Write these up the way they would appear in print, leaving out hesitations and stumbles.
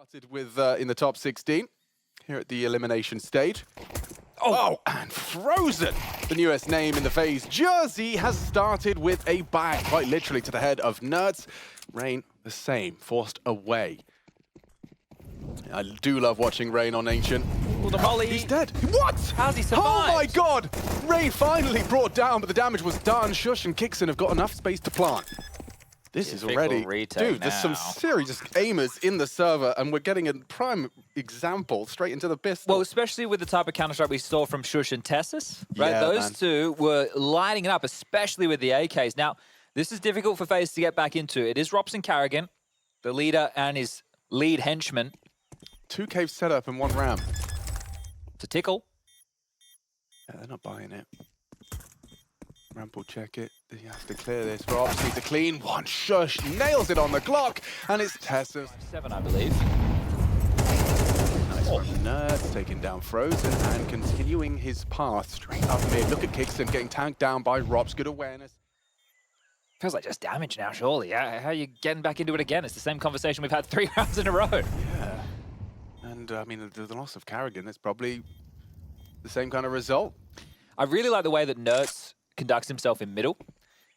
Started with in the top 16 here at the elimination stage. Oh, and Frozen, the newest name in the FaZe jersey, has started with a bang, quite literally to the head of Nerds. Rain, the same, forced away. I do love watching Rain on Ancient. Ooh, the molly. He's dead. What? How's he survived? Oh my god! Rain finally brought down, but the damage was done. Sjuush and Kixon have got enough space to plant. This is already... Dude, there's some serious aimers in the server, and we're getting a prime example straight into the pistol. Well, especially with the type of Counter-Strike we saw from Sjuush and twistzz, right? Yeah, Those man. two were lighting it up, especially with the AKs. Now, this is difficult for FaZe to get back into. It is ropz and Carrigan, the leader and his lead henchman. 2 cave setup in 1 round. To tickle. Yeah, they're not buying it. Ramp will check it. He has to clear this. ropz needs a clean one. Sjuush nails it on the clock, and it's twistzz. 7, I believe. Nice from Nerds, taking down Frozen and continuing his path straight up mid. Look at Kixon getting tanked down by ropz. Good awareness. Feels like just damage now, surely. How are you getting back into it again? It's the same conversation we've had 3 rounds in a row. Yeah. And I mean, the loss of Carrigan, it's probably the same kind of result. I really like the way that Nerds conducts himself in middle.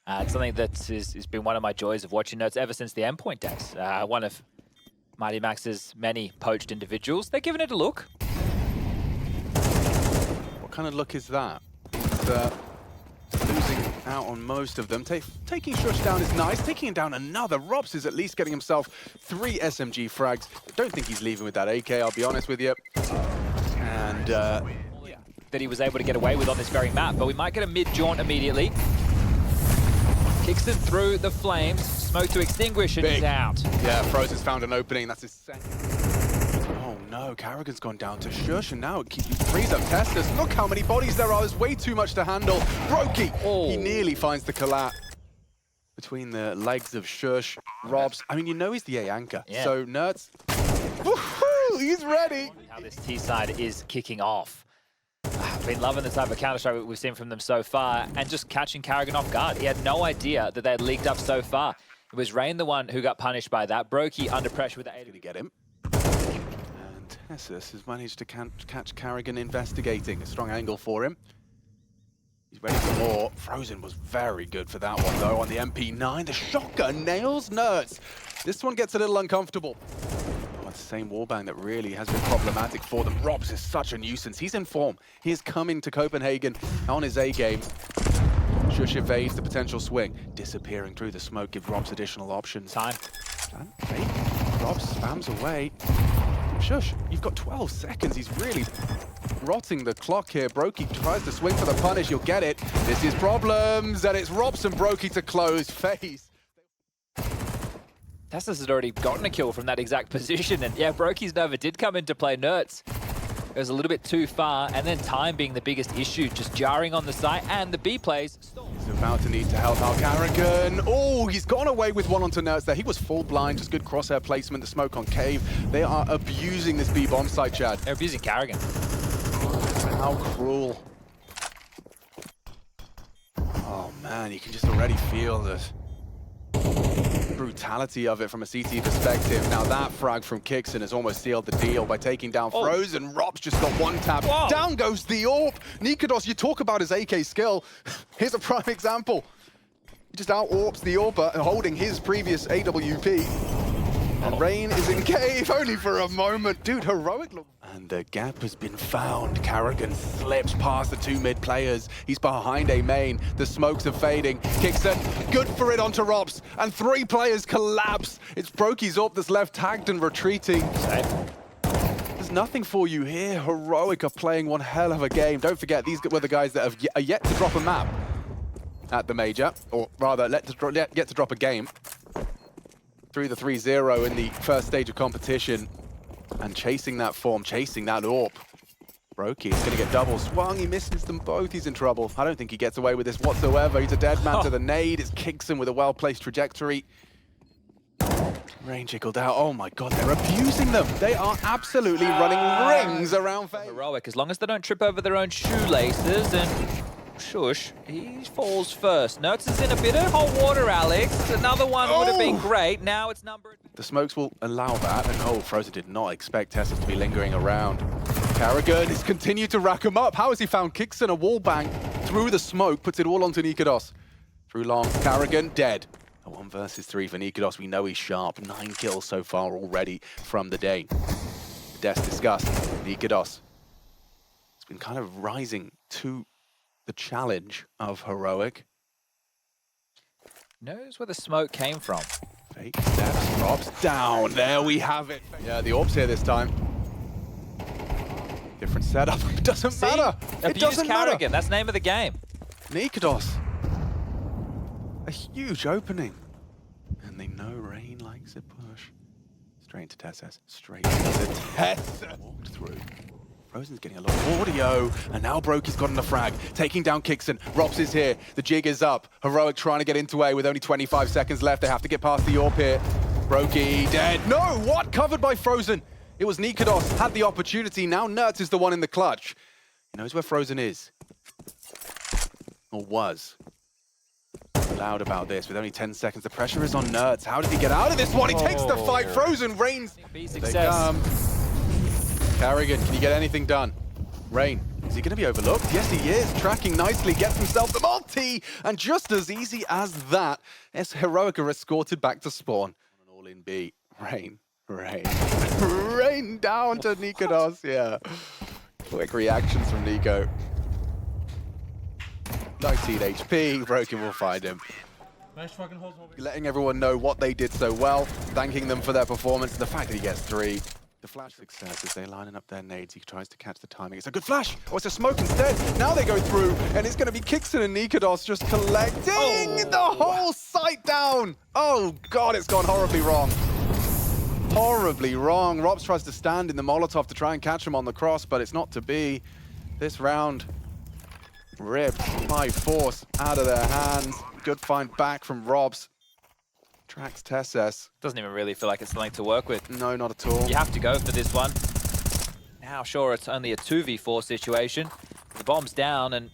It's something that has been one of my joys of watching Nerds ever since the Endpoint days. One of Mighty Max's many poached individuals. They're giving it a look. What kind of look is that? He's losing out on most of them. Taking Sjuush down is nice. Taking him down another. ropz is at least getting himself 3 SMG frags. I don't think he's leaving with that AK, I'll be honest with you. And that he was able to get away with on this very map, but we might get a mid-jaunt immediately. Kixon through the flames, smoke to extinguish, and he's out. Yeah, Frozen's found an opening, that's his second. Oh no, Carrigan's gone down to Sjuush, and now he frees up twistzz. Look how many bodies there are, there's way too much to handle. broky, he nearly finds the collapse between the legs of Sjuush. ropz, I mean, you know he's the A anchor, so Nerds, woohoo, he's ready. How this T side is kicking off. I've been loving the type of Counter-Strike we've seen from them so far, and just catching Carrigan off guard. He had no idea that they had leaked up so far. It was Rain the one who got punished by that. broky under pressure with the 8. Gonna get him. And twistzz has managed to catch Carrigan investigating. A strong angle for him. He's ready for more. Frozen was very good for that one though on the MP9. The shotgun nails Nerds. This one gets a little uncomfortable. The same wallbang that really has been problematic for them. ropz is such a nuisance. He's in form. He is coming to Copenhagen on his A game. Sjuush evades the potential swing. Disappearing through the smoke gives ropz additional options. Time. Okay. ropz spams away. Sjuush, you've got 12 seconds. He's really rotting the clock here. broky tries to swing for the punish. You'll get it. This is problems, and it's ropz and broky to close. FaZe. twistzz had already gotten a kill from that exact position, and yeah, broky's Nova did come into play. Nerds, it was a little bit too far, and then time being the biggest issue, just jarring on the site, and the B plays. He's about to need to help out Carrigan. Oh, he's gone away with one onto Nerds there. He was full blind, just good crosshair placement, the smoke on cave. They are abusing this B bomb site, Chad. They're abusing Carrigan. How cruel. Oh man, you can just already feel the brutality of it from a CT perspective. Now that frag from Kixon has almost sealed the deal by taking down Frozen. ropz just got 1 tap. Whoa. Down goes the AWP. niko, you talk about his AK skill. Here's a prime example. He just out-AWPs the AWPer holding his previous AWP. And Rain is in cave only for a moment. Dude, heroic look. And the gap has been found. Carrigan slips past the 2 mid players. He's behind a main. The smokes are fading. Kixon, good for it onto ropz. And 3 players collapse. It's broky's AWP that's left tagged and retreating. There's nothing for you here. Heroic are playing one hell of a game. Don't forget, these were the guys that are yet to drop a map at the major. Or rather, yet to drop a game. Through the 3-0 in the first stage of competition. And chasing that form, chasing that AWP. broky is going to get double swung. He misses them both. He's in trouble. I don't think he gets away with this whatsoever. He's a dead man to the nade. It's Kixon with a well-placed trajectory. Rain jiggled out. Oh my god, they're abusing them. They are absolutely running rings around FaZe. Heroic, as long as they don't trip over their own shoelaces, and Shush, he falls first. Nurts is in a bit of hot water, Alex. Another one would have been great. Now it's number... The smokes will allow that, and frozen did not expect twistzz to be lingering around. Karrigan has continued to rack him up. How has he found xantares? A wall bang through the smoke, puts it all onto niko. Through long, Karrigan dead. A 1 versus 3 for niko. We know he's sharp. 9 kills so far already from the day. Death discussed. niko. It's been kind of rising to the challenge of Heroic. Knows where the smoke came from. Fake steps, ropz down. There we have it. Yeah, the orb's here this time. Different setup. It doesn't matter. It doesn't Karrigan. matter. That's the name of the game. niko. A huge opening. And they know Rain likes a push. Straight to twistzz. Straight to twistzz. Walked through. Frozen's getting a lot of audio, and now broky's gotten the frag, taking down xantares. ropz is here, the jig is up. Heroic trying to get into A with only 25 seconds left. They have to get past the AWP here. broky dead. No, what? Covered by Frozen. It was niko, had the opportunity. Now Nurts is the one in the clutch. He knows where Frozen is. Or was. Loud about this with only 10 seconds. The pressure is on Nurts. How did he get out of this one? He takes the fight. Frozen reigns. Success. They come. Karrigan, can you get anything done? Rain, is he going to be overlooked? Yes, he is. Tracking nicely, gets himself the multi. And just as easy as that, Heroic are escorted back to spawn. An all-in B. Rain. Rain down to niko. Yeah. Quick reactions from niko. 19 HP. Broky will find him. Letting everyone know what they did so well, thanking them for their performance, and the fact that he gets 3. The flash success as they're lining up their nades. He tries to catch the timing. It's a good flash. Oh, it's a smoke instead. Now they go through, and it's going to be xantares and niko just collecting the whole site down. Oh, God, it's gone horribly wrong. Horribly wrong. ropz tries to stand in the Molotov to try and catch him on the cross, but it's not to be. This round ripped by force out of their hands. Good find back from ropz. Tracks twistzz. Doesn't even really feel like it's something to work with. No, not at all. You have to go for this one. Now, sure, it's only a 2v4 situation. The bomb's down and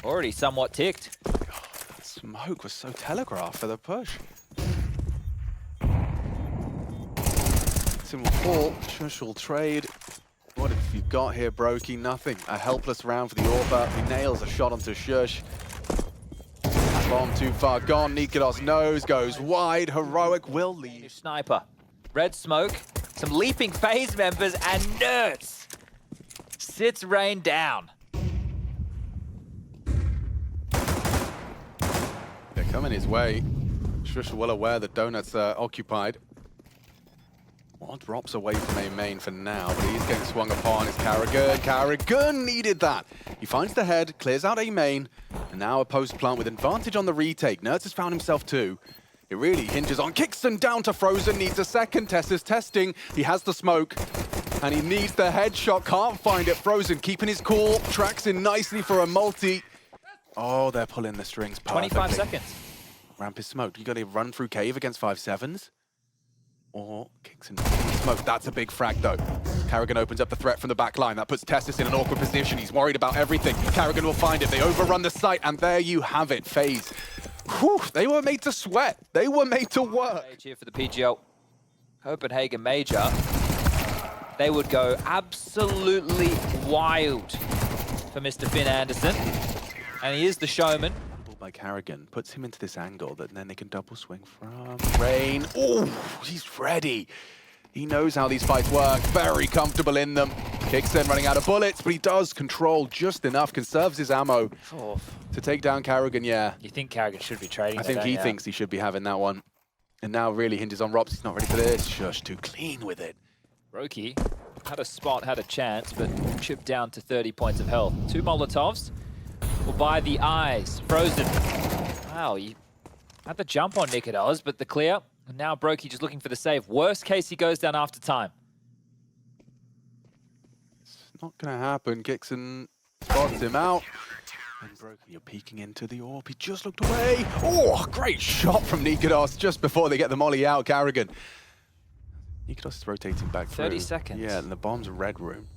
already somewhat ticked. God, that smoke was so telegraphed for the push. Sim will fall. Shush will trade. What have you got here, broky? Nothing. A helpless round for the AWP. He nails a shot onto Shush. Bomb too far gone. niko knows, goes wide. Heroic will leave. Sniper. Red smoke. Some leaping FaZe members and Nurts. Sits Rain down. They're coming his way. Shush well aware that Donut's occupied. Wants ropz away from a main for now, but he's getting swung upon. It's Karrigan. Karrigan needed that. He finds the head, clears out a main, and now a post plant with advantage on the retake. Nurts has found himself too. It really hinges on xantares down to Frozen, needs a second. twistzz testing. He has the smoke, and he needs the headshot. Can't find it. Frozen keeping his cool, tracks in nicely for a multi. Oh, they're pulling the strings perfectly. 25 seconds. Ramp is smoked. You got to run through cave against 5-7s. Or kicks and smoke. That's a big frag, though. Karrigan opens up the threat from the back line. That puts twistzz in an awkward position. He's worried about everything. Karrigan will find it. They overrun the site, and there you have it. FaZe. Whew, they were made to sweat. They were made to work. Here for the PGL Copenhagen Major. They would go absolutely wild for Mr. Finn Anderson. And he is the showman. By Karrigan puts him into this angle that then they can double swing from Rain. Oh, he's ready. He knows how these fights work. Very comfortable in them. xantares running out of bullets, but he does control just enough, conserves his ammo to take down Karrigan. Yeah. You think Karrigan should be trading? I think he thinks he should be having that one. And now really hinges on ropz. He's not ready for this. Shush, too clean with it. broky had a spot, had a chance, but chipped down to 30 points of health. 2 Molotovs. Will buy the eyes. Frozen. Wow, he had the jump on niko, but the clear. And now broky just looking for the save. Worst case, he goes down after time. It's not going to happen. xantares spots him out. And broky, you're peeking into the AWP. He just looked away. Oh, great shot from niko just before they get the molly out. Karrigan. niko is rotating back through. 30 seconds. Yeah, and the bomb's red room.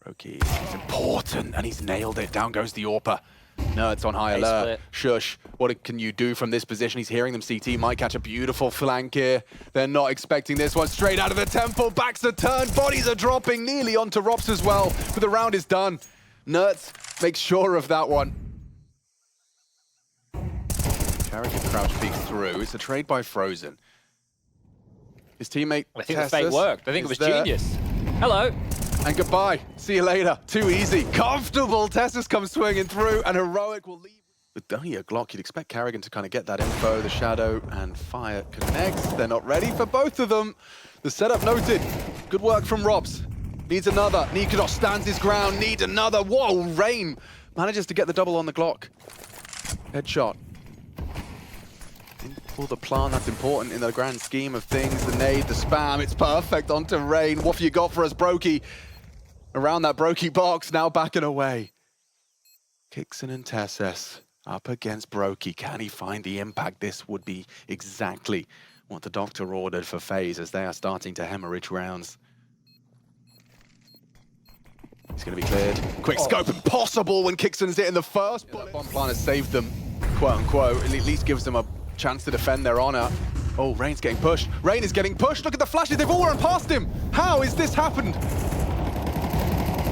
broky is important, and he's nailed it. Down goes the AWPer. Nerds on high alert. Shush, what can you do from this position? He's hearing them. CT might catch a beautiful flank here. They're not expecting this one. Straight out of the temple. Backs are turned. Bodies are dropping nearly onto ropz as well. But the round is done. Nerds makes sure of that one. Carrigan crouch peeks through. It's a trade by Frozen. His teammate, I think the fate worked. I think it was genius. Hello. And goodbye. See you later. Too easy. Comfortable. twistzz comes swinging through, and Heroic will leave. With only a Glock, you'd expect Carrigan to kind of get that info. The shadow and fire connects. They're not ready for both of them. The setup noted. Good work from ropz. Needs another. niko stands his ground. Needs another. Whoa, Rain manages to get the double on the Glock. Headshot. Pull the plant, that's important in the grand scheme of things. The nade, the spam, it's perfect onto Rain. What have you got for us, broky? Around that broky box, now backing away. xantares and twistzz up against broky. Can he find the impact? This would be exactly what the doctor ordered for FaZe as they are starting to hemorrhage rounds. He's going to be cleared. Quick scope, impossible when xantares it in the first. That bomb plant has saved them, quote unquote. It at least gives them a chance to defend their honor. Oh, Rain's getting pushed. Rain is getting pushed. Look at the flashes. They've all run past him. How has this happened?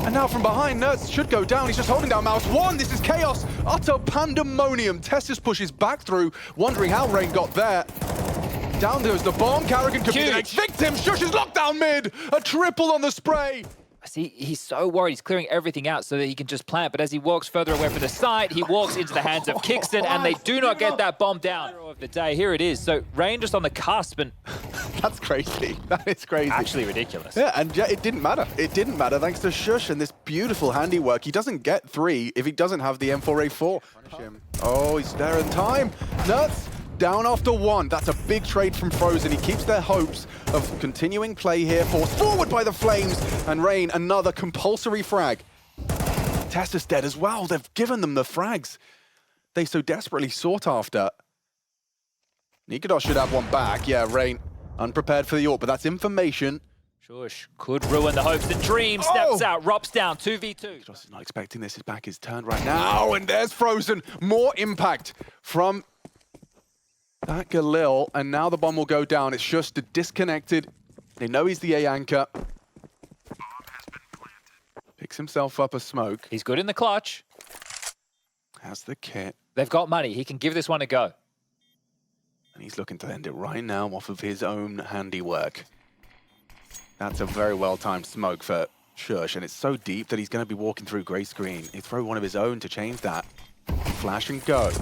And now from behind, Nerds should go down. He's just holding down mouse one. This is chaos. Utter pandemonium. twistzz pushes back through, wondering how Rain got there. Down goes the bomb. Carrigan could be the next victim. Shush is locked down mid. A triple on the spray. See, he's so worried. He's clearing everything out so that he can just plant. But as he walks further away from the site, he walks into the hands of xantares, and they do not get that bomb down. Of the day, here it is. So Rain just on the cusp, and that's crazy. That is crazy. Actually ridiculous. Yeah, and yeah, it didn't matter. It didn't matter thanks to Shush and this beautiful handiwork. He doesn't get 3 if he doesn't have the M4A4. Oh, he's there in time. Nuts. Down after 1. That's a big trade from Frozen. He keeps their hopes of continuing play here. Forced forward by the Flames. And Rain, another compulsory frag. twistzz dead as well. They've given them the frags they so desperately sought after. niko should have one back. Yeah, Rain unprepared for the AWP, but that's information. Shush could ruin the hopes and dreams. Steps out, ropz down, 2v2. niko is not expecting this. His back is turned right now. And there's Frozen. More impact from that Galil, and now the bomb will go down. It's just disconnected. They know he's the A anchor. Picks himself up a smoke. He's good in the clutch. Has the kit. They've got money. He can give this one a go. And he's looking to end it right now off of his own handiwork. That's a very well-timed smoke for Shush, and it's so deep that he's going to be walking through grey screen. He throw one of his own to change that. Flash and go.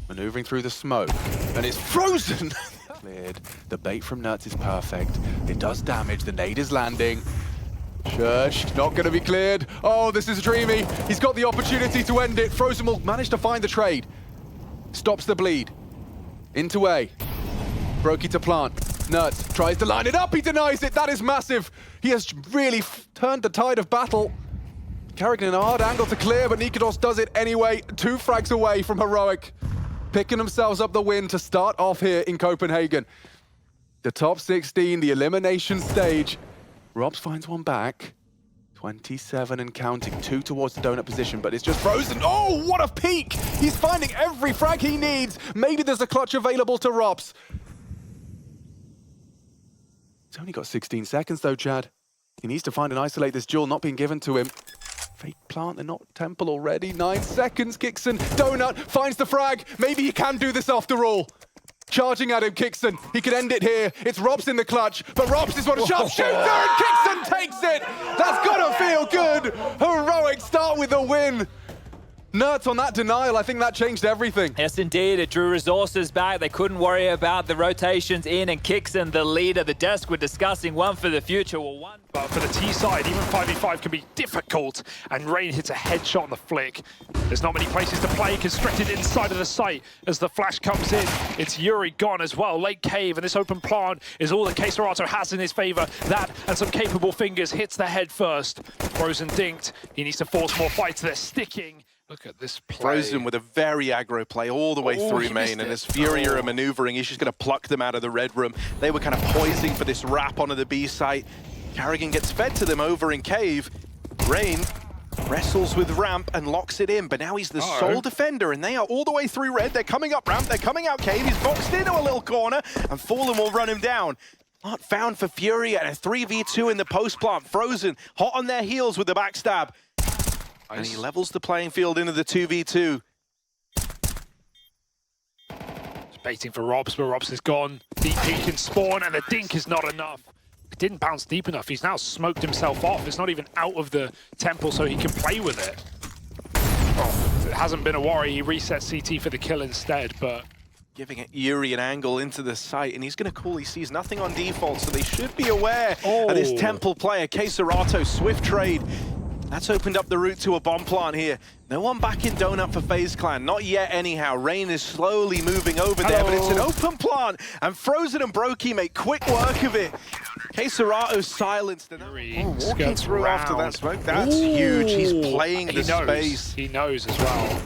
Maneuvering through the smoke, and it's Frozen! Cleared. The bait from Nuts is perfect. It does damage. The nade is landing. Shush, not going to be cleared. Oh, this is dreamy. He's got the opportunity to end it. Frozen will manage to find the trade. Stops the bleed. Into A. broky to plant. Nuts tries to line it up. He denies it. That is massive. He has really turned the tide of battle. Carrigan in a hard angle to clear, but niko does it anyway. 2 frags away from Heroic. Picking themselves up the win to start off here in Copenhagen. The top 16, the elimination stage. ropz finds one back. 27 and counting, 2 towards the donut position, but it's just Frozen. Oh, what a peek! He's finding every frag he needs. Maybe there's a clutch available to ropz. He's only got 16 seconds though, Chad. He needs to find and isolate this duel not being given to him. Fake plant, they're not temple already. 9 seconds, xantares. Donut finds the frag. Maybe he can do this after all. Charging at him, xantares. He could end it here. It's ropz in the clutch, but ropz is one sharpshooter, and xantares takes it. That's gotta feel good. Heroic start with a win. Nuts on that denial, I think that changed everything. Yes, indeed. It drew resources back. They couldn't worry about the rotations in, and xantares, the leader, the desk were discussing one for the future. Well, one. But for the T side, even 5v5 can be difficult, and Rain hits a headshot on the flick. There's not many places to play, constricted inside of the site as the flash comes in. It's Yuri gone as well. Late cave, and this open plant is all that kxerato has in his favor. That and some capable fingers hits the head first. Frozen dinked. He needs to force more fights. They're sticking. Look at this play. Frozen with a very aggro play all the way through main, and as Furia are maneuvering, he's just going to pluck them out of the red room. They were kind of poising for this wrap onto the B site. Carrigan gets fed to them over in cave. Rain wrestles with ramp and locks it in, but now he's the sole defender, and they are all the way through red. They're coming up ramp, they're coming out cave. He's boxed into a little corner, and Fallen will run him down. Not found for Furia, and a 3v2 in the post plant. Frozen, hot on their heels with the backstab. Nice. And he levels the playing field into the 2v2. Baiting for ropz, but ropz is gone. Deep peek can spawn, and the dink is not enough. It didn't bounce deep enough. He's now smoked himself off. It's not even out of the temple, so he can play with it. Oh, it hasn't been a worry. He resets CT for the kill instead, but... Giving it Yuri an angle into the site, and he's going to call. He sees nothing on default, so they should be aware of this temple player. Keserato, swift trade. That's opened up the route to a bomb plant here. No one back in donut for FaZe Clan, not yet anyhow. Rain is slowly moving over there, but it's an open plant, and Frozen and broky make quick work of it. Keserato silenced, and walking through after that smoke. That's huge. He's playing the space. He knows as well.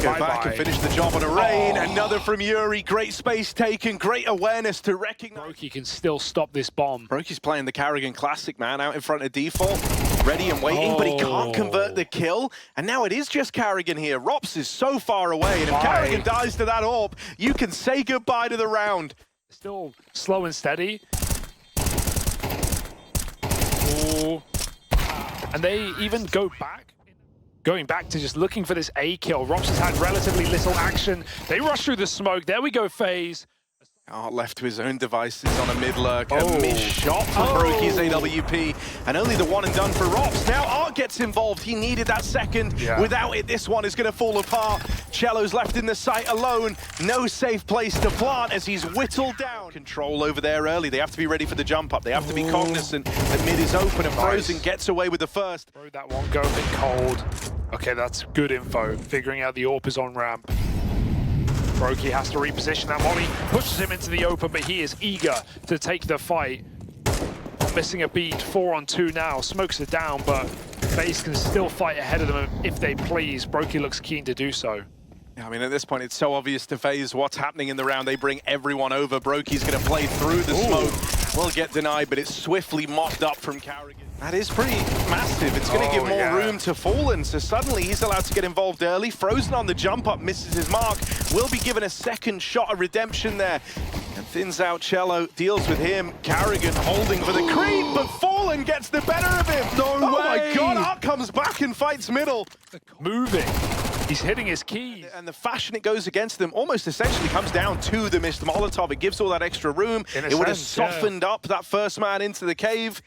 Go back and finish the job on a Rain. Another from Yuri. Great space taken, great awareness to recognize. broky can still stop this bomb. broky's playing the Carrigan Classic, man, out in front of default. Ready and waiting, but he can't convert the kill. And now it is just Carrigan here. ropz is so far away, and if Carrigan dies to that AWP, you can say goodbye to the round. Still slow and steady. Ooh. And they even go back. Going back to just looking for this A kill. ropz has had relatively little action. They rush through the smoke. There we go, FaZe. Left to his own devices on a mid-lurk. A missed shot from broky's AWP. And only the one and done for ropz. Now Art gets involved. He needed that second. Without it, this one is going to fall apart. cello's left in the site alone. No safe place to plant as he's whittled down. Control over there early. They have to be ready for the jump up. They have to be cognizant that mid is open, and Frozen gets away with the first. Bro, that one go a bit cold. Okay, that's good info. Figuring out the AWP is on ramp. broky has to reposition that molly, pushes him into the open, but he is eager to take the fight. Missing a beat, 4-on-2 now, smokes it down, but FaZe can still fight ahead of them if they please. broky looks keen to do so. I mean, at this point, it's so obvious to FaZe what's happening in the round. They bring everyone over. broky's going to play through the smoke. Will get denied, but it's swiftly mopped up from Carrigan. That is pretty massive. It's going to give more room to Fallen, so suddenly he's allowed to get involved early. Frozen on the jump up, misses his mark. Will be given a second shot of redemption there. And thins out cello, deals with him. Carrigan holding for the creep, but Fallen gets the better of him. Oh my God, Art comes back and fights middle. Moving. He's hitting his keys. And the fashion it goes against them almost essentially comes down to the missed Molotov. It gives all that extra room. It would have softened up that first man into the cave.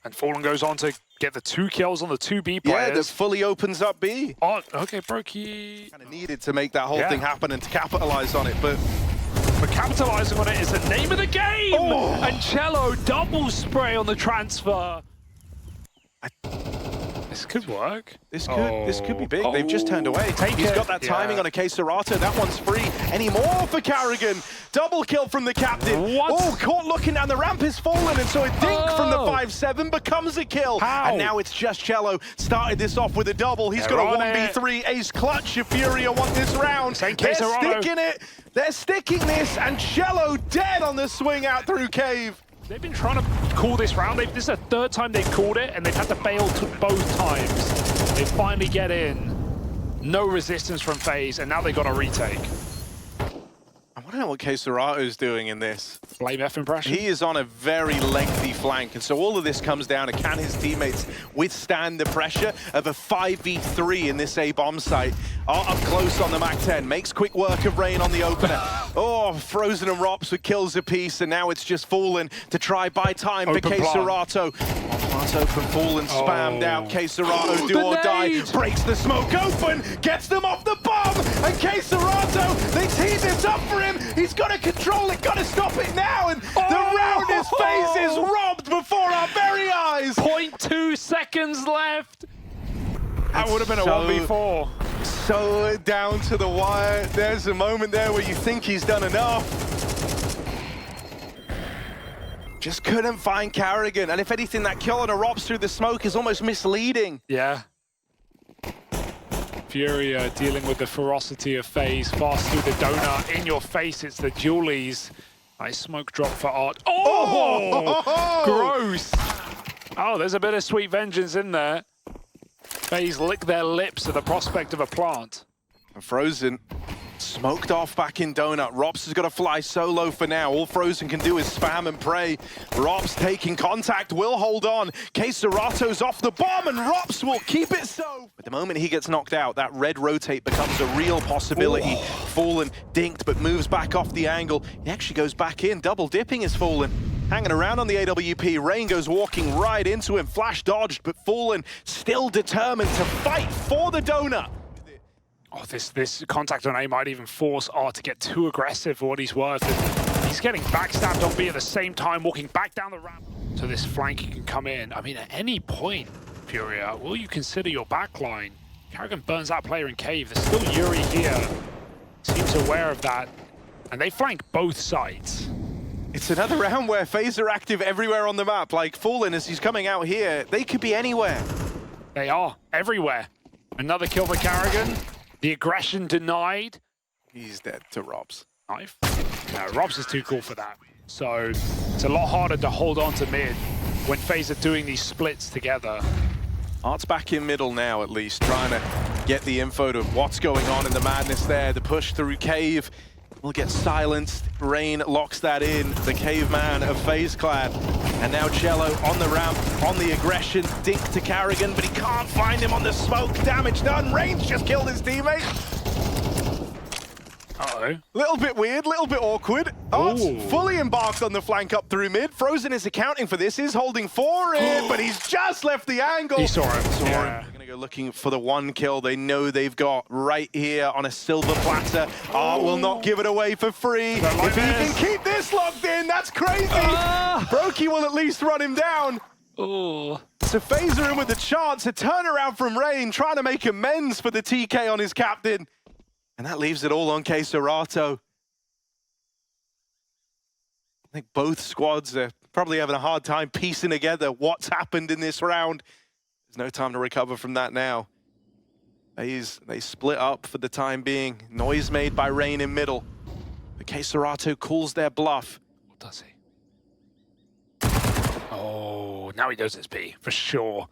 And Fallen goes on to get the 2 kills on the 2 B players. Yeah, that fully opens up B. Oh, okay, broky. Kind of needed to make that whole thing happen and to capitalize on it, but capitalizing on it is the name of the game! And cello double spray on the transfer. This could work. This could be big. They've just turned away. He's got that timing on a Keserato. That one's free. Any more for Carrigan? Double kill from the captain. Caught looking down. The ramp is fallen, and so a dink from the 5-7 becomes a kill. And now it's just cello. Started this off with a double. He's got a 1v3 ace clutch if Furia want this round. They're sticking it. They're sticking this, and cello dead on the swing out through cave. They've been trying to call this round. This is the 3rd time they've called it, and they've had to bail both times. They finally get in. No resistance from FaZe, and now they've got a retake. I want to know what Keserato's doing in this. Blame F impression? He is on a very lengthy flank, and so all of this comes down to can his teammates withstand the pressure of a 5v3 in this A-bomb site. Up close on the MAC-10, makes quick work of Rain on the opener. Frozen and ropz with kills apiece, and now it's just Fallen to try buy time for Keserato. Plant open, Fallen spammed out. Keserato do or die, breaks the smoke open, gets them off the bomb, and Keserato, they tease this up for him. He's got to control it, got to stop it now, and the round is FaZe is robbed before our very eyes. 0.2 seconds left. That would have been a 1v4. So down to the wire. There's a moment there where you think he's done enough. Just couldn't find Carrigan. And if anything, that kill on a ropz through the smoke is almost misleading. Yeah. Furia dealing with the ferocity of FaZe. Fast through the donut. In your face, it's the Julies. Nice smoke drop for Art. Gross. Oh, there's a bit of sweet vengeance in there. FaZe lick their lips at the prospect of a plant. Frozen smoked off back in Donut. ropz has got to fly solo for now. All Frozen can do is spam and pray. ropz taking contact, will hold on. kxerato's off the bomb, and ropz will keep it so. But the moment he gets knocked out, that red rotate becomes a real possibility. Fallen, dinked, but moves back off the angle. He actually goes back in. Double dipping is Fallen. Hanging around on the AWP. Rain goes walking right into him. Flash dodged, but Fallen still determined to fight for the Donut. Oh, this contact on A might even force R to get too aggressive for what he's worth. And he's getting backstabbed on B at the same time, walking back down the ramp. So this flank can come in. I mean, at any point, Furia, will you consider your backline? karrigan burns that player in cave. There's still Yuri here. Seems aware of that. And they flank both sides. It's another round where FaZe are active everywhere on the map. Like Fallen, as he's coming out here, they could be anywhere. They are, everywhere. Another kill for karrigan. The aggression denied. He's dead to ropz. Knife. No, ropz is too cool for that. So it's a lot harder to hold on to mid when FaZe are doing these splits together. Art's back in middle now, at least, trying to get the info to what's going on in the madness there. The push through cave will get silenced. Rain locks that in. The caveman of FaZe Clan. And now cello on the ramp, on the aggression. Dink to karrigan, but he can't find him on the smoke. Damage done. Rain's just killed his teammate. Uh-oh. Little bit weird, little bit awkward. Art's Ooh. fully embarked on the flank up through mid. Frozen is accounting for this, is holding for it, but he's just left the angle. He saw him. They're Yeah. gonna go looking for the one kill they know they've got right here on a silver platter. Art will not give it away for free. Like If he can keep this locked in, that's crazy. broky will at least run him down. Oh. So FaZe are in with the chance, a turnaround from Rain, trying to make amends for the TK on his captain. And that leaves it all on kxerato. I think both squads are probably having a hard time piecing together what's happened in this round. There's no time to recover from that now. They split up for the time being. Noise made by Rain in middle. But kxerato calls their bluff. What does he? Oh, now he knows it's B, for sure.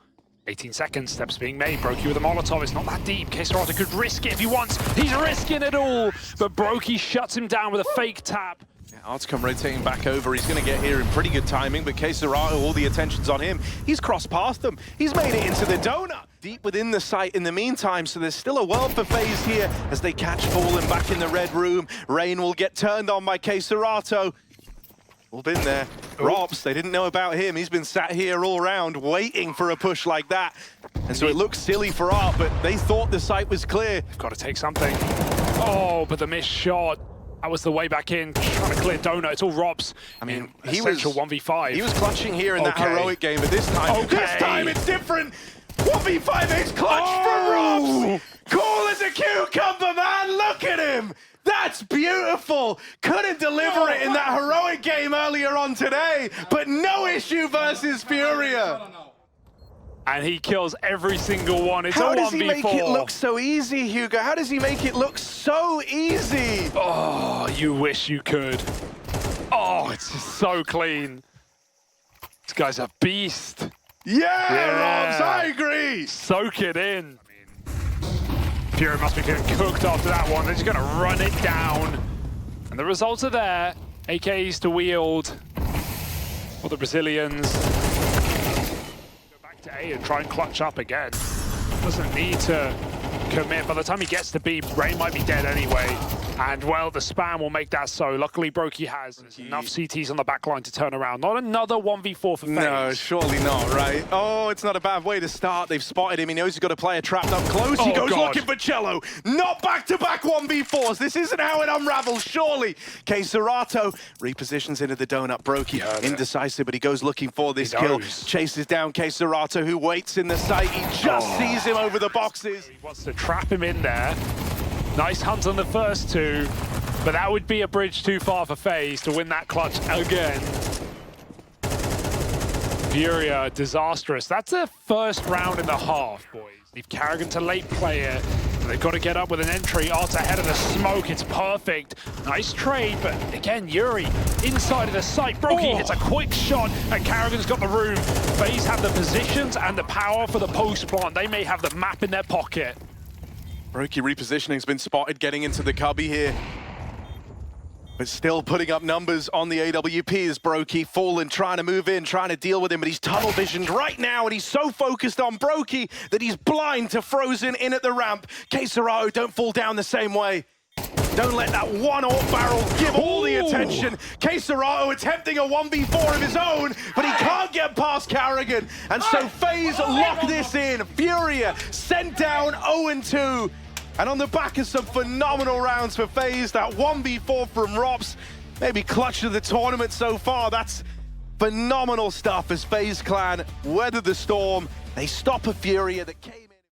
18 seconds, steps being made. broky with a Molotov. It's not that deep. kxerato could risk it if he wants. He's risking it all. But broky shuts him down with a fake tap. Yeah, Art's come rotating back over. He's going to get here in pretty good timing, but kxerato, all the attention's on him. He's crossed past them. He's made it into the donut. Deep within the site in the meantime, so there's still a world for FaZe here as they catch Fallen back in the red room. Rain will get turned on by kxerato. All been there. ropz, they didn't know about him. He's been sat here all round waiting for a push like that. And so it looks silly for Art, but they thought the site was clear. They've got to take something. Oh, but the missed shot. That was the way back in, trying to clear donut. It's all ropz. I mean, he was 1v5. He was clutching here in that heroic game, but this time it's different. 1v5 is clutch from ropz. Cool as a cucumber, man. Look at him. That's beautiful. Couldn't deliver it in that heroic game earlier on today, but no issue versus Furia. And he kills every single one. It's How a 1v4. does he make it look so easy, Hugo? How does he make it look so easy? Oh, you wish you could. Oh, it's just so clean. This guy's a beast. Yeah, ropz, I agree. Soak it in. Furia must be getting cooked after that one. They're just going to run it down. And the results are there. AKs to wield for the Brazilians. Go back to A and try and clutch up again. Doesn't need to commit. By the time he gets to B, Rain might be dead anyway. And, well, the spam will make that so. Luckily, broky has enough CTs on the back line to turn around. Not another 1v4 for FaZe. No, surely not, right? Oh, it's not a bad way to start. They've spotted him. He knows he's got a player trapped up close. He goes looking for cello. Not back-to-back 1v4s. This isn't how it unravels, surely. kxerato repositions into the donut. broky indecisive, but he goes looking for this kill. Chases down kxerato, who waits in the site. He just sees him over the boxes. He wants to trap him in there. Nice hunt on the first two, but that would be a bridge too far for FaZe to win that clutch again. Furia, disastrous. That's a first round and a half, boys. Leave karrigan to late player. They've got to get up with an entry. Art's ahead of the smoke. It's perfect. Nice trade, but again, Yuri inside of the site. Broky hits a quick shot, and Karrigan's got the room. FaZe have the positions and the power for the post plant. They may have the map in their pocket. Broky repositioning's been spotted getting into the cubby here. But still putting up numbers on the AWP as Broky fallen, trying to move in, trying to deal with him, but he's tunnel visioned right now, and he's so focused on Broky that he's blind to Frozen in at the ramp. K-Serato, don't fall down the same way. Don't let that one AWP barrel give all the attention. K-Serato attempting a 1v4 of his own, but he can't get past Karrigan. And so FaZe lock this in. Furia sent down 0-2. And on the back of some phenomenal rounds for FaZe, that 1v4 from ropz, maybe clutch of the tournament so far. That's phenomenal stuff as FaZe Clan weather the storm. They stop a Furia that came